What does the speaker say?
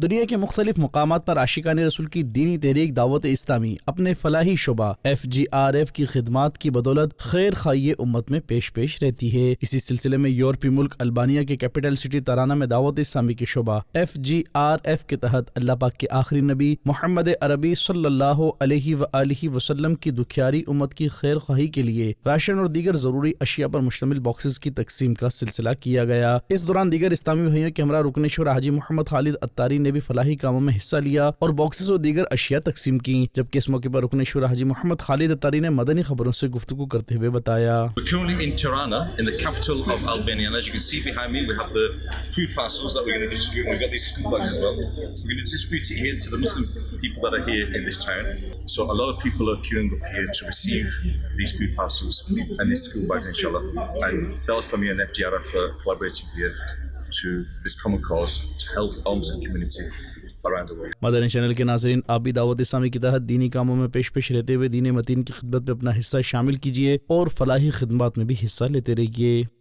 दुनिया के मुख्तलिफ मकामात पर आशिकाने रसूल की दीनी तहरीक दावत इस्लामी अपने फलाही शुबा FGRF की खिदमात की बदौलत खैर खाई उम्मत में पेश पेश रहती है। इसी सिलसिले में यूरोपीय मुल्क अल्बानिया के कैपिटल सिटी तराना में दावत इस्लामी की शुबा FGRF के तहत अल्लाह पाक के आखिरी नबी मोहम्मद अरबी सल्लल्लाहु अलैहि वसल्लम की दुखियारी उम्मत की खैर खाही के लिए राशन और दीगर जरूरी अशिया पर मुश्तमिल बॉक्सेस की तकसीम का सिलसिला किया गया। इस दौरान दीगर इस्लामी भाइयों के हमरा रुकनेश्वर हाजी मोहम्मद खालिद अत्तारी ने भी फलाही कामों में हिस्सा लिया और बॉक्सेस और दीगर अशिया तकसीम की। जबकि इस मौके पर रुकनेश्वर हाजी मोहम्मद खालिद अत्तारी ने मदनी खबरों से गुफ्तगू करते हुए बताया। We're currently in Tirana, in the capital of Albania, and as you can see behind me, we have the food parcels that we're going to distribute. We've got these school bags as well. We're going to distribute it here to the Muslim people that are here in this town. So a lot of people are queuing up here to receive these food parcels and these school bags, inshallah. And Dawah Islami and FGRF are collaborating here to this common cause to help our Muslim community around the world. Madani channel के नाज़रीन, आप भी दावत इस्लामी के तहत दीनी कामों में पेश पेश रहते हुए दीन मतीन की खिदमत में अपना हिस्सा शामिल कीजिए और फलाही खिदमत में भी हिस्सा लेते रहिए।